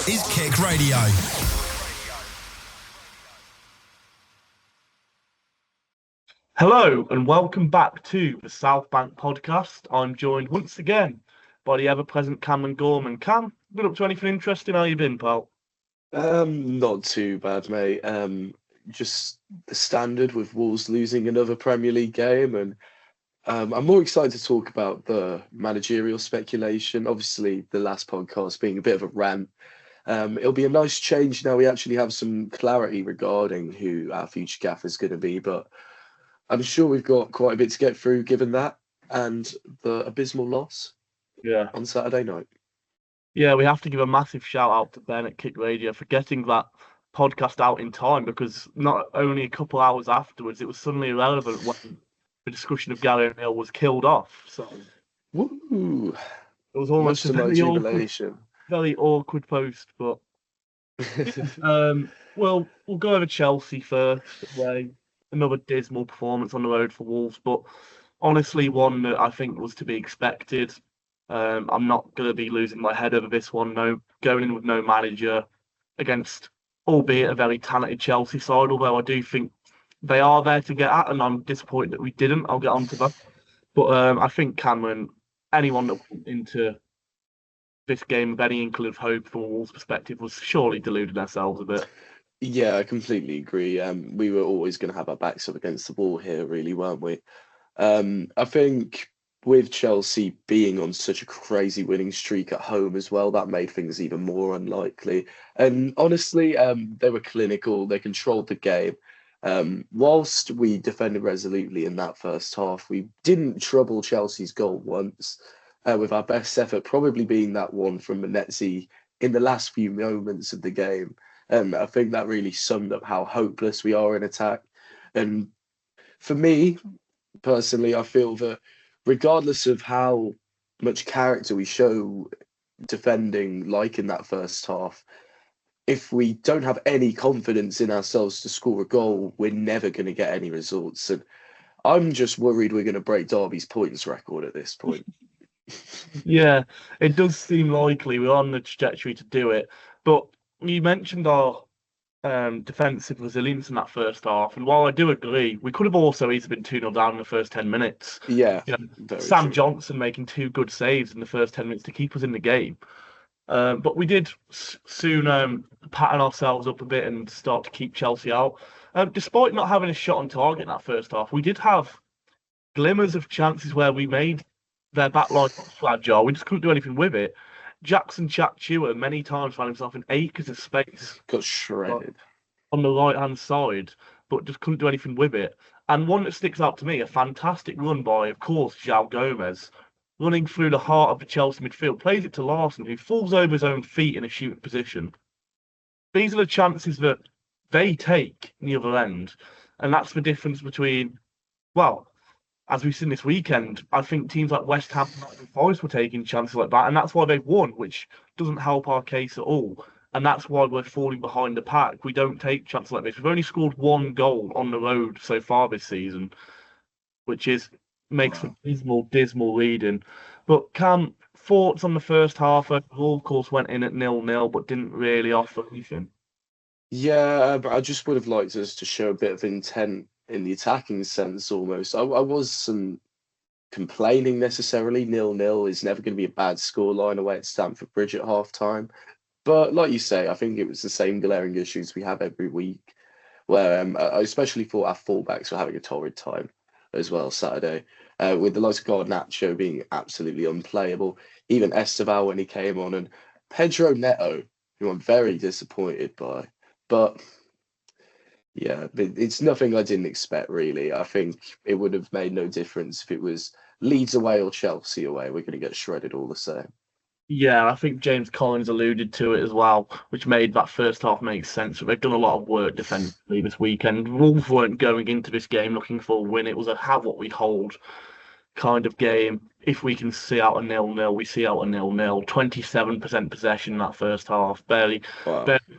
is KIC Radio. Hello and welcome back to the Southbank Podcast. I'm joined once again by the ever-present Cameron Gorman. Cam, been up to anything interesting? How you been, pal? Not too bad, mate. Just the standard with Wolves losing another Premier League game, and I'm more excited to talk about the managerial speculation. Obviously, the last podcast being a bit of a rant. It'll be a nice change now. We actually have some clarity regarding who our future gaffer is going to be, but I'm sure we've got quite a bit to get through given that and the abysmal loss on Saturday night. Yeah, we have to give a massive shout out to Ben at KIC Radio for getting that podcast out in time, because not only a couple hours afterwards, it was suddenly irrelevant when the discussion of Gary O'Neill was killed off. So Woo! It was almost a very awkward post, but well, we'll go over Chelsea first. Another dismal performance on the road for Wolves, but honestly one that I think was to be expected. I'm not going to be losing my head over this one. No, going in with no manager against, albeit a very talented Chelsea side, although I do think they are there to get at, and I'm disappointed that we didn't. I'll get on to that. But I think Cameron, anyone that went into this game with any inkling of hope from a Wolves perspective was surely deluding ourselves a bit. Yeah, I completely agree. We were always going to have our backs up against the wall here, really, weren't we? I think with Chelsea being on such a crazy winning streak at home as well, that made things even more unlikely. And honestly, they were clinical. They controlled the game. Whilst we defended resolutely in that first half, we didn't trouble Chelsea's goal once, with our best effort probably being that one from Menezes in the last few moments of the game. And I think that really summed up how hopeless we are in attack. And for me, personally, I feel that regardless of how much character we show defending, like in that first half, if we don't have any confidence in ourselves to score a goal, we're never going to get any results. And I'm just worried we're going to break Derby's points record at this point. Yeah, it does seem likely we're on the trajectory to do it. But you mentioned our defensive resilience in that first half, and while I do agree, we could have also easily been 2-0 down in the first 10 minutes. Yeah, Sam Johnson making 2 good saves in the first 10 minutes to keep us in the game. But we did soon pattern ourselves up a bit and start to keep Chelsea out. Despite not having a shot on target in that first half, we did have glimmers of chances where we made their backline fragile. We just couldn't do anything with it. Jackson Chakchua many times found himself in acres of space. Got shredded. On the right-hand side, but just couldn't do anything with it. And one that sticks out to me, a fantastic run by, of course, João Gomez, running through the heart of the Chelsea midfield, plays it to Larson, who falls over his own feet in a shooting position. These are the chances that they take in the other end. And that's the difference between, well, as we've seen this weekend, I think teams like West Ham and Forest were taking chances like that, and that's why they've won, which doesn't help our case at all. And that's why we're falling behind the pack. We don't take chances like this. We've only scored 1 goal on the road so far this season, which makes a dismal leading. But Cam, thoughts on the first half? Overall, of course, went in at 0-0, but didn't really offer anything. Yeah, but I just would have liked us to show a bit of intent in the attacking sense almost. I wasn't complaining necessarily. 0-0 is never going to be a bad scoreline away at Stamford Bridge at half-time. But like you say, I think it was the same glaring issues we have every week, where I especially thought our fullbacks were having a torrid time as well Saturday, with the likes of Garnacho being absolutely unplayable, even Esteval when he came on, and Pedro Neto, who I'm very disappointed by. But yeah, it's nothing I didn't expect, really. I think it would have made no difference if it was Leeds away or Chelsea away. We're going to get shredded all the same. Yeah, I think James Collins alluded to it as well, which made that first half make sense. They've done a lot of work defensively this weekend. Wolves weren't going into this game looking for a win. It was a have what we hold kind of game. If we can see out a 0-0, we see out a 0-0. 27% possession in that first half, barely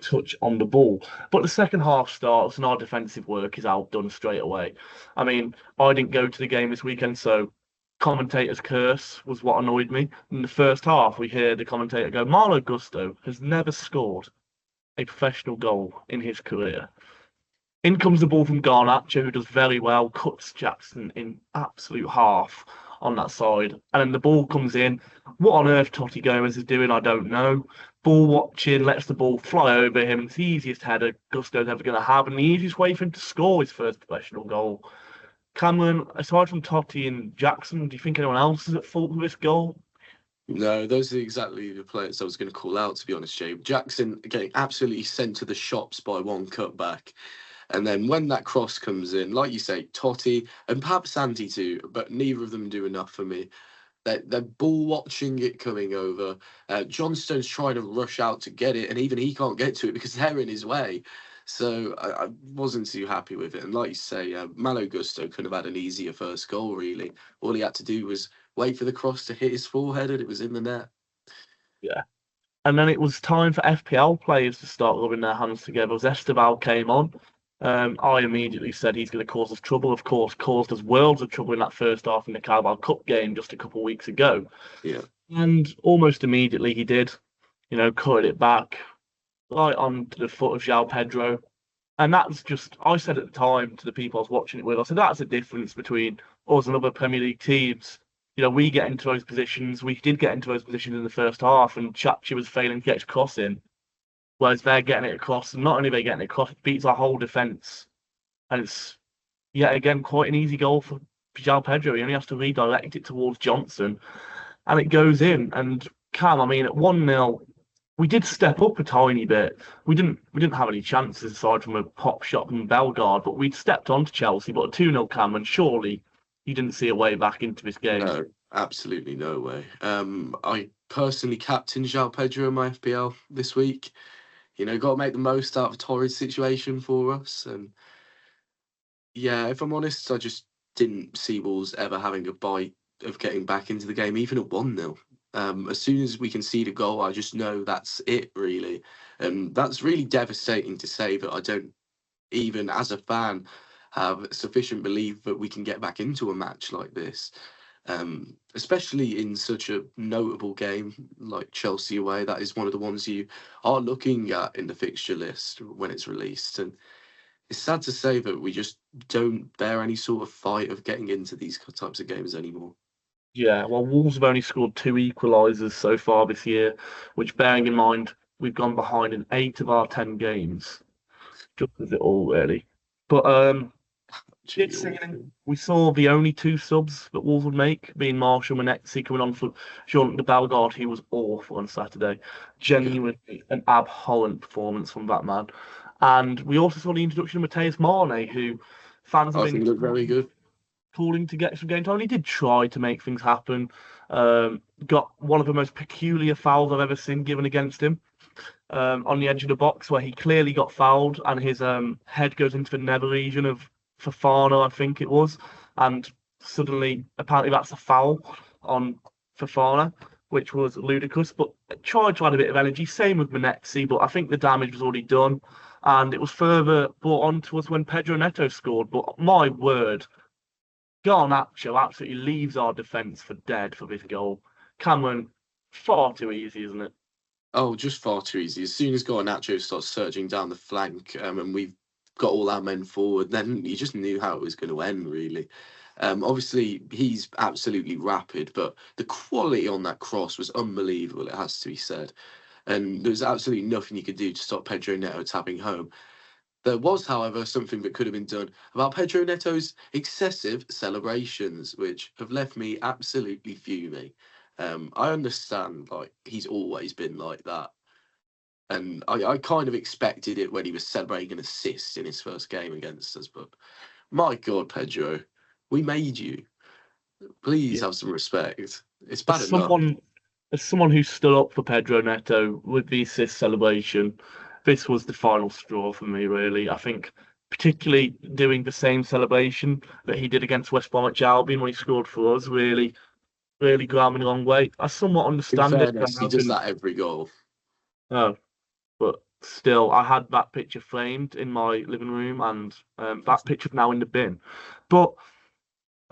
touch on the ball. But the second half starts and our defensive work is outdone straight away. I mean, I didn't go to the game this weekend, so commentator's curse was what annoyed me. In the first half, we hear the commentator go, Malo Gusto has never scored a professional goal in his career. In comes the ball from Garnacho, who does very well, cuts Jackson in absolute half on that side. And then the ball comes in. What on earth Totti Gomez is doing, I don't know. Ball watching, lets the ball fly over him. It's the easiest header Gusto's ever going to have, and the easiest way for him to score his first professional goal. Cameron, aside from Totti and Jackson, do you think anyone else is at fault with this goal? No, those are exactly the players I was going to call out, to be honest, Jay. Jackson getting absolutely sent to the shops by one cutback. And then when that cross comes in, like you say, Totti and perhaps Santi too, but neither of them do enough for me. They're ball watching it coming over. Johnstone's trying to rush out to get it, and even he can't get to it because they're in his way. So I wasn't too happy with it. And like you say, Malo Gusto could have had an easier first goal, really. All he had to do was wait for the cross to hit his forehead, and it was in the net. Yeah. And then it was time for FPL players to start rubbing their hands together as Esteval came on. I immediately said he's going to cause us trouble. Of course, caused us worlds of trouble in that first half in the Carabao Cup game just a couple of weeks ago. Yeah. And almost immediately he did, cut it back right onto the foot of João Pedro. And that's just, I said at the time to the people I was watching it with, I said, that's the difference between us and other Premier League teams. We get into those positions. We did get into those positions in the first half, and Chachi was failing to get his cross in. Whereas they're getting it across, and not only are they getting it across, it beats our whole defence. And it's, yet again, quite an easy goal for João Pedro. He only has to redirect it towards Johnson, and it goes in. And Cam, I mean, at 1-0, we did step up a tiny bit. We didn't have any chances aside from a pop shot from Bellegarde, but we'd stepped onto Chelsea. But a 2-0 Cam, and surely you didn't see a way back into this game. No, absolutely no way. I personally captained João Pedro in my FPL this week. Got to make the most out of a torrid situation for us. And yeah, if I'm honest, I just didn't see Wolves ever having a bite of getting back into the game, even at 1-0. As soon as we concede a goal, I just know that's it, really. And that's really devastating to say, but I don't even, as a fan, have sufficient belief that we can get back into a match like this. Especially in such a notable game like Chelsea away. That is one of the ones you are looking at in the fixture list when it's released. And it's sad to say that we just don't bear any sort of fight of getting into these types of games anymore. Yeah, well, Wolves have only scored 2 equalisers so far this year, which, bearing in mind, we've gone behind in 8 of our 10 games. Just as it all, really. But we saw the only 2 subs that Wolves would make, being Marshall Manexi coming on for Jean de Bellegarde. He was awful on Saturday. Genuinely an abhorrent performance from that man. And we also saw the introduction of Mateus Mane, who fans have I think looked very good. Calling to get some game time. He did try to make things happen. Got one of the most peculiar fouls I've ever seen given against him on the edge of the box, where he clearly got fouled and his head goes into the nether region of Fofana, I think it was, and suddenly apparently that's a foul on Fofana, which was ludicrous. But tried to add a bit of energy. Same with Manexi, but I think the damage was already done, and it was further brought on to us when Pedro Neto scored. But my word, Garnacho absolutely leaves our defence for dead for this goal. Cameron, far too easy, isn't it? Oh, just far too easy. As soon as Garnacho starts surging down the flank, and we've got all our men forward, then you just knew how it was going to end, really. Obviously, he's absolutely rapid, but the quality on that cross was unbelievable, it has to be said. And there's absolutely nothing you could do to stop Pedro Neto tapping home. There was, however, something that could have been done about Pedro Neto's excessive celebrations, which have left me absolutely fuming. I understand, he's always been like that. And I kind of expected it when he was celebrating an assist in his first game against us. But my God, Pedro, we made you. Please have some respect. It's bad enough. As someone who stood up for Pedro Neto with the assist celebration, this was the final straw for me, really. I think particularly doing the same celebration that he did against West Bromwich Albion when he scored for us, really grabbed me the wrong way. I somewhat understand In it. fairness, he does that every goal. Oh, but still, I had that picture framed in my living room, and that picture's now in the bin. But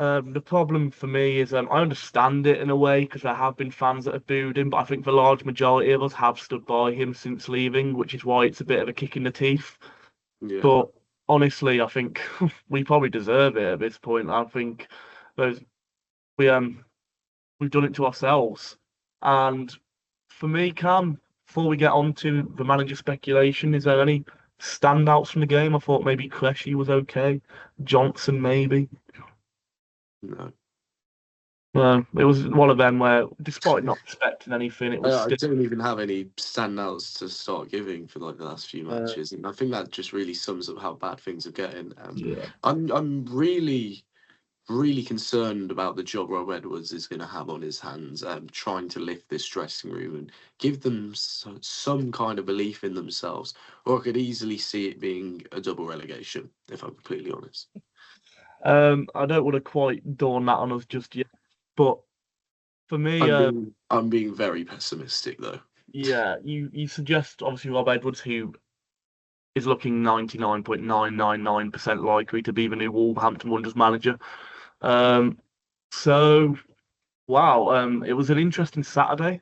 The problem for me is I understand it in a way because there have been fans that have booed him, but I think the large majority of us have stood by him since leaving, which is why it's a bit of a kick in the teeth. Yeah. But honestly, I think we probably deserve it at this point. I think those we we've done it to ourselves. And for me, Cam, before we get on to the manager speculation, is there any standouts from the game? I thought maybe Cressy was okay, Johnson maybe. No. It was one of them where, despite not expecting anything, it was I still. don't even have any standouts to start giving for like the last few matches, and I think that just really sums up how bad things are getting. Yeah. I'm really concerned about the job Rob Edwards is going to have on his hands, trying to lift this dressing room and give them some kind of belief in themselves. Or I could easily see it being a double relegation, if I'm completely honest. I don't want to quite dawn that on us just yet, but for me, I'm being very pessimistic though. yeah, you suggest obviously Rob Edwards, who is looking 99.999% likely to be the new Wolverhampton Wanderers manager. So wow, it was an interesting Saturday.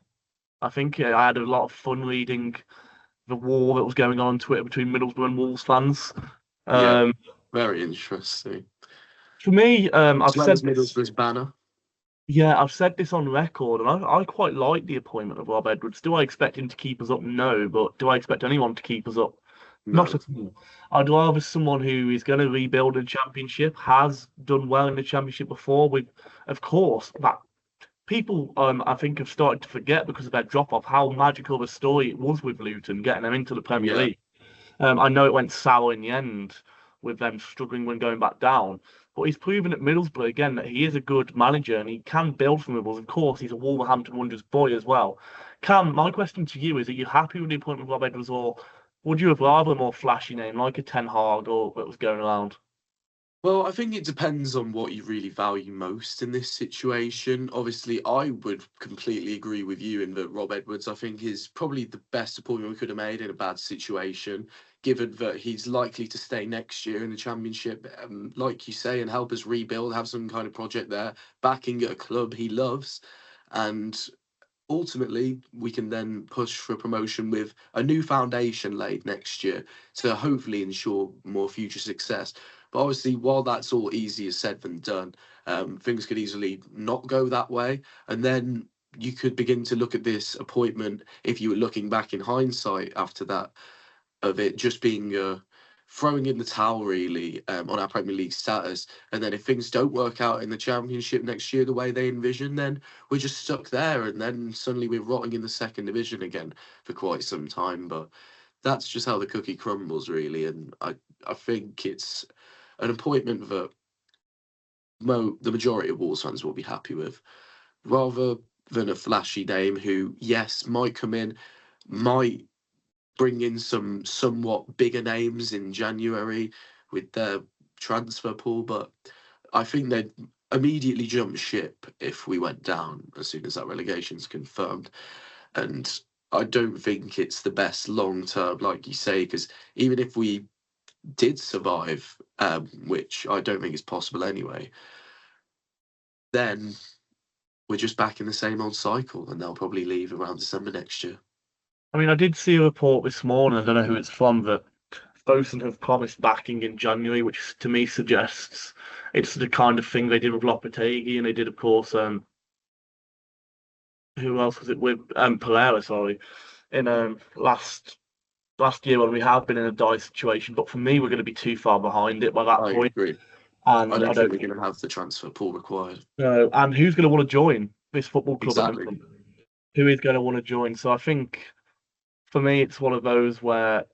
I think I had a lot of fun reading the war that was going on Twitter between Middlesbrough and Wolves fans. Yeah, very interesting. For me, I've said Middlesbrough's banner. Yeah, I've said this on record, and I quite like the appointment of Rob Edwards. Do I expect him to keep us up? No, but do I expect anyone to keep us up? No. Not at all. I'd rather someone who is going to rebuild a championship, has done well in the championship before. With, of course, that people I think have started to forget because of their drop off how magical the story it was with Luton getting them into the Premier League. I know it went sour in the end with them struggling when going back down, but he's proven at Middlesbrough again that he is a good manager and he can build from Middlesbrough. Of course, he's a Wolverhampton Wanderers boy as well. Cam, my question to you is: are you happy with the appointment of Rob Edwards, or would you have rather a more flashy name like a Ten Hag or that was going around? Well, I think it depends on what you really value most in this situation. Obviously, I would completely agree with you in that Rob Edwards, I think, is probably the best appointment we could have made in a bad situation, given that he's likely to stay next year in the Championship, like you say, and help us rebuild, have some kind of project there, backing at a club he loves. And ultimately, we can then push for promotion with a new foundation laid next year to hopefully ensure more future success. But obviously, while that's all easier said than done, things could easily not go that way. And then you could begin to look at this appointment, if you were looking back in hindsight after that, of it just being throwing in the towel, really, on our Premier League status. And then if things don't work out in the Championship next year the way they envision, then we're just stuck there. And then suddenly we're rotting in the second division again for quite some time. But that's just how the cookie crumbles, really. And I think it's an appointment that the majority of Wolves fans will be happy with, rather than a flashy name who, yes, might come in, might bring in some somewhat bigger names in January with their transfer pool, but I think they'd immediately jump ship if we went down as soon as that relegation's confirmed. And I don't think it's the best long term, like you say, because even if we did survive, which I don't think is possible anyway, then we're just back in the same old cycle, and they'll probably leave around December next year. I mean, I did see a report this morning, I don't know who it's from, that Fosun have promised backing in January, which to me suggests it's the kind of thing they did with Lopetegui, and they did, of course, who else was it with? Pereira, sorry, in last year when we have been in a dire situation. But for me, we're going to be too far behind it by that I point. agree. And I don't think we're going to have the transfer pool required. No, and who's going to want to join this football club? Exactly. Who is going to want to join? So I think for me, it's one of those where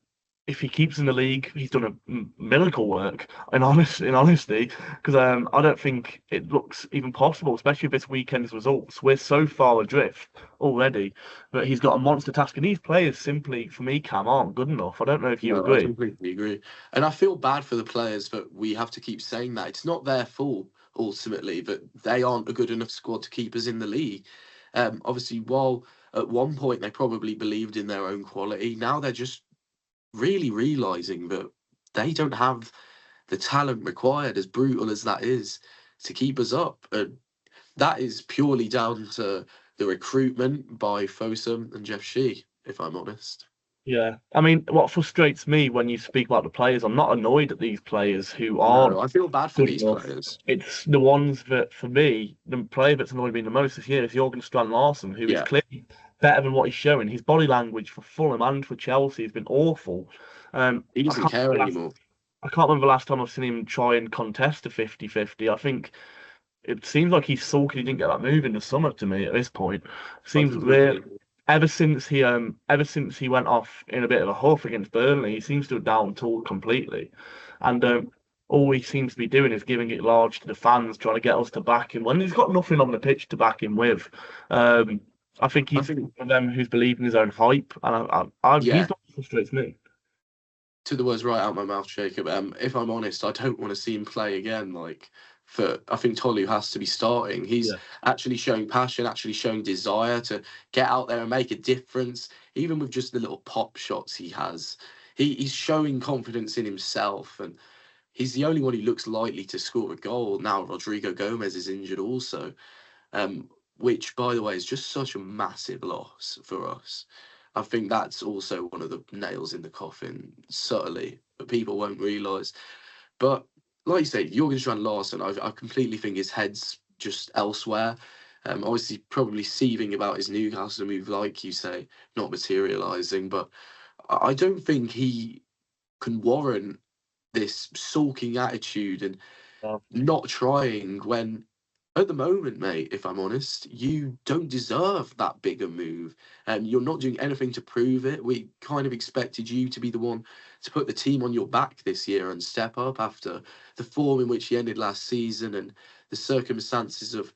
if he keeps in the league, he's done a miracle work. In honesty, because I don't think it looks even possible, especially with this weekend's results. We're so far adrift already that he's got a monster task, and these players simply, for me, Cam, aren't good enough. I don't know if you agree. I completely agree, and I feel bad for the players that we have to keep saying that it's not their fault ultimately that they aren't a good enough squad to keep us in the league. Obviously, while at one point they probably believed in their own quality, now they're just really realizing that they don't have the talent required, as brutal as that is. to keep us up. And that is purely down to the recruitment by Fosun and Jeff Shee, if I'm honest. Yeah, I mean, what frustrates me when you speak about the players, I'm not annoyed at these players who No, aren't I feel bad for good these enough. players. It's the ones that, for me, the player that's annoyed me the most this year is Jorgen Strand Larsen, who is Yeah, clearly better than what he's showing. His body language for Fulham and for Chelsea has been awful. he I doesn't can't care remember anymore. I can't remember the last time I've seen him try and contest a 50-50. I think it seems like he's sulking he didn't get that move in the summer to me at this point. I Seems completely weird. Ever since he went off in a bit of a huff against Burnley, he seems to have down tooled completely. And all he seems to be doing is giving it large to the fans, trying to get us to back him when he's got nothing on the pitch to back him with. Um, I think I he's think one of them who's believing his own hype, and yeah, he's not what frustrates me. took the words right out of my mouth, Jacob. If I'm honest, I don't want to see him play again. I think Tolu has to be starting. He's Yeah. actually showing passion, actually showing desire to get out there and make a difference. Even with just the little pop shots he has, he's showing confidence in himself, and he's the only one who looks likely to score a goal. Now Rodrigo Gomez is injured also, which, by the way, is just such a massive loss for us. I think that's also one of the nails in the coffin, subtly, but people won't realise. But like you say, Jorgen Strand Larsen, I completely think his head's just elsewhere. Obviously, probably seething about his Newcastle move, like you say, not materialising. But I don't think he can warrant this sulking attitude and Uh, not trying when at the moment, mate, if I'm honest, you don't deserve that bigger move. And you're not doing anything to prove it. We kind of expected you to be the one to put the team on your back this year and step up after the form in which you ended last season and the circumstances of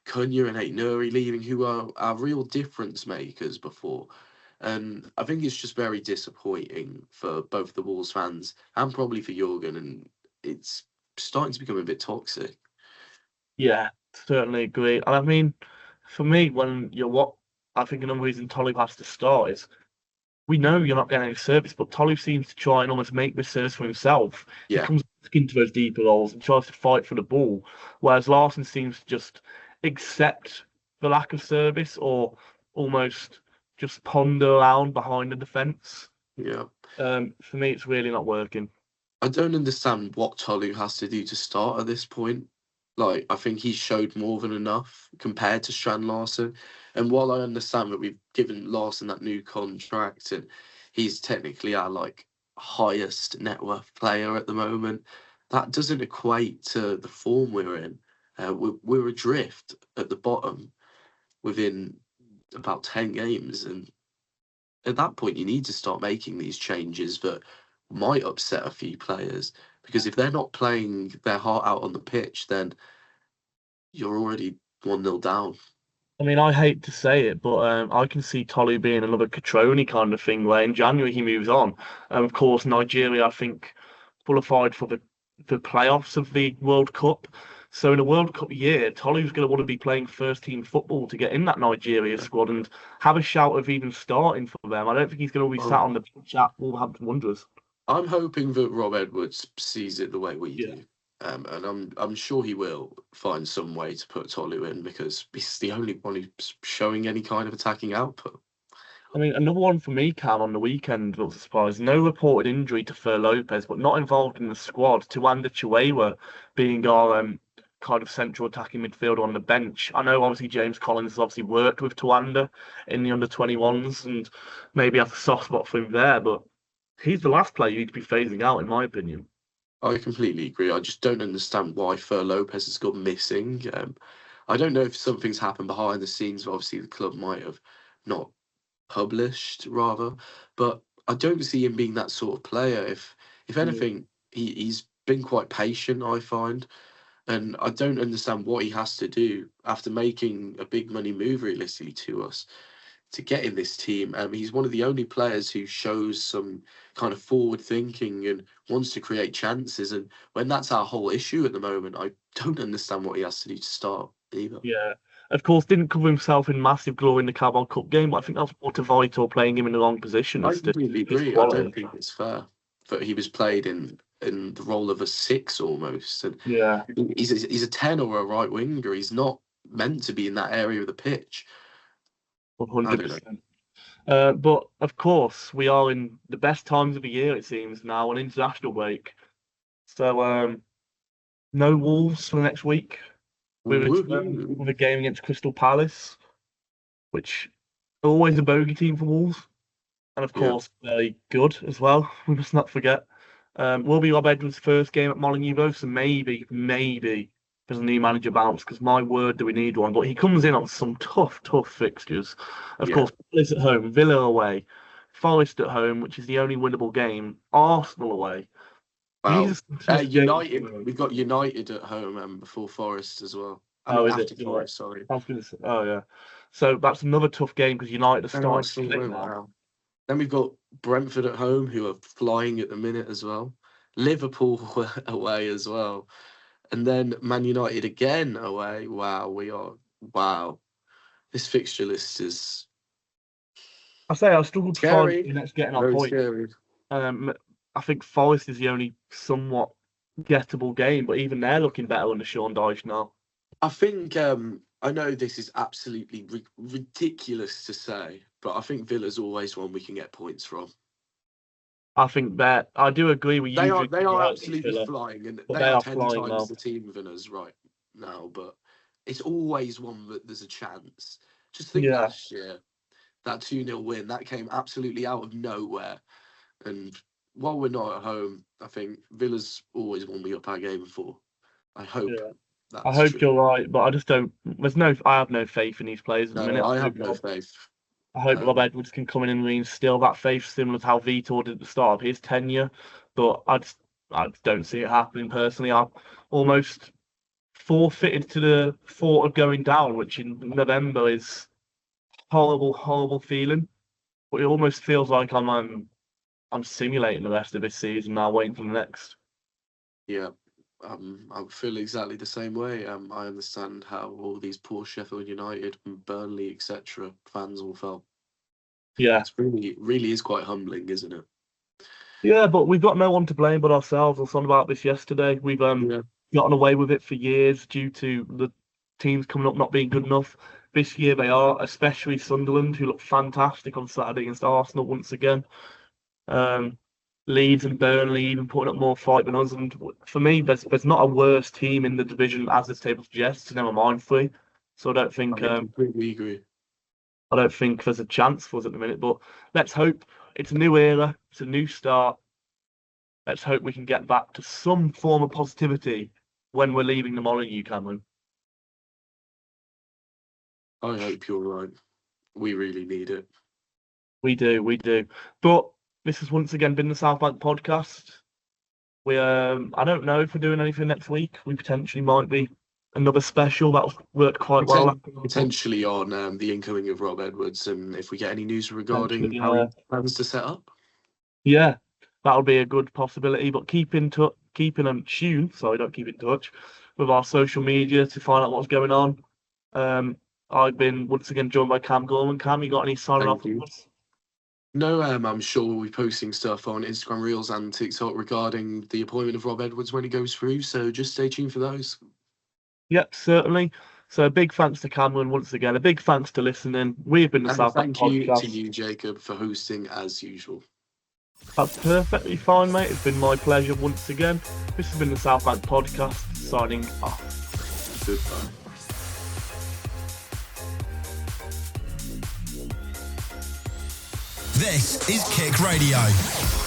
Cunha and Nuri leaving, who are our real difference makers before. And I think it's just very disappointing for both the Wolves fans and probably for Jurgen. And it's starting to become a bit toxic. Yeah, certainly agree. And I mean, for me, when you're what I think another reason Tolu has to start is we know you're not getting any service, but Tolu seems to try and almost make this service for himself. He Yeah, comes back into those deeper roles and tries to fight for the ball, whereas Larson seems to just accept the lack of service or almost just ponder around behind the defence. yeah. For me, it's really not working. I don't understand what Tolu has to do to start at this point. I think he's showed more than enough compared to Strand Larsen. And while I understand that we've given Larsen that new contract and he's technically our highest net worth player at the moment, that doesn't equate to the form we're in. We're adrift at the bottom within about 10 games. And at that point, you need to start making these changes that might upset a few players because if they're not playing their heart out on the pitch, then you're already 1-0 down. I mean, I hate to say it, but I can see Tolu being another Catroni kind of thing where in January he moves on. Of course, Nigeria, I think, qualified for the playoffs of the World Cup. So in a World Cup year, Tolu's going to want to be playing first team football to get in that Nigeria squad and have a shout of even starting for them. I don't think he's going to be sat Well, on the bench at Wolverhampton Wanderers. I'm hoping that Rob Edwards sees it the way we Yeah. do. And I'm sure he will find some way to put Tolu in because he's the only one who's showing any kind of attacking output. I mean, another one for me, Cam, on the weekend was a surprise. No reported injury to Fer Lopez, but not involved in the squad. Tuanda Chiwewa being our kind of central attacking midfielder on the bench. I know obviously James Collins has obviously worked with Tuanda in the under-21s and maybe has a soft spot for him there, but he's the last player you need to be phasing out, in my opinion. I completely agree. I just don't understand why Fer Lopez has gone missing. I don't know if something's happened behind the scenes. Obviously, the club might have not published, rather, but I don't see him being that sort of player. If Mm. anything, he's been quite patient, I find, and I don't understand what he has to do after making a big money move realistically to us to get in this team. He's one of the only players who shows some kind of forward thinking and wants to create chances. And when that's our whole issue at the moment, I don't understand what he has to do to start either. Yeah. Of course, didn't cover himself in massive glory in the Carabao Cup game, but I think that's more to Vital playing him in the wrong I positions to completely his agree. I don't quality. think it's fair that he was played in in the role of a 6 almost. And Yeah, he's a 10 or a right winger. He's not meant to be in that area of the pitch. 100%. But of course, we are in the best times of the year, it seems, now, an international break. So, no Wolves for the next week. We return with a game against Crystal Palace, which are always a bogey team for Wolves. And of course, very good as well. We must not forget. Will be Rob Edwards' first game at Molineux, though, so maybe there's a new manager bounce, because my word, do we need one. But he comes in on some tough fixtures. Of course, Palace at home, Villa away, Forest at home, which is the only winnable game, Arsenal away. Wow. Jesus, United, we've got United at home before Forest as well. After Forest, sorry. I was going to say, oh yeah. So that's another tough game because United are starting to click now. Wow. Then we've got Brentford at home, who are flying at the minute as well. Liverpool away as well. And then Man United again away. Wow. This fixture list is... I struggled to find the next getting our point. Scary. I think Forest is the only somewhat gettable game, but even they're looking better under Sean Dyche now. I think, I know this is absolutely ridiculous to say, but I think Villa's always one we can get points from. I think that I do agree with you. They are absolutely flying, and they are 10 times the team than us right now, but it's always one that there's a chance. Just think last year, that 2-0 win, that came absolutely out of nowhere. And while we're not at home, I think Villa's always one we up our game for. I hope. Yeah. I hope you're right, but I just don't. I have no faith in these players at the minute. I have no faith. I hope Rob Edwards can come in and reinstill that faith, similar to how Vitor did at the start of his tenure. But I just don't see it happening personally. I'm almost forfeited to the thought of going down, which in November is horrible feeling. But it almost feels like I'm simulating the rest of this season now, waiting for the next. Yeah, I feel exactly the same way. I understand how all these poor Sheffield United and Burnley, etc., fans all felt. Yeah, it's really is quite humbling, isn't it? Yeah, but we've got no one to blame but ourselves. I was on about this yesterday. We've gotten away with it for years due to the teams coming up not being good enough. This year they are, especially Sunderland, who looked fantastic on Saturday against Arsenal once again. Leeds and Burnley even putting up more fight than us. And for me, there's not a worse team in the division as this table suggests, never mind 3. So I don't think... I completely agree. I don't think there's a chance for us at the minute, but let's hope. It's a new era. It's a new start. Let's hope we can get back to some form of positivity when we're leaving the Molineux, Cameron. I hope you're right. We really need it. We do. But this has once again been the Southbank Podcast. We I don't know if we're doing anything next week. We potentially might be another special that'll work quite well. Potentially on the incoming of Rob Edwards, and if we get any news regarding how he plans to set up. Yeah, that'll be a good possibility. But keep in touch with our social media to find out what's going on. I've been once again joined by Cam Gorman. Cam, you got any signing off? No, I'm sure we'll be posting stuff on Instagram Reels and TikTok regarding the appointment of Rob Edwards when he goes through. So just stay tuned for those. Yep, certainly. So a big thanks to Cameron once again. A big thanks to listening. We've been the Southbank Podcast. Thank you to you, Jacob, for hosting as usual. That's perfectly fine, mate. It's been my pleasure once again. This has been the Southbank Podcast, signing off. Goodbye. This is KIC Radio.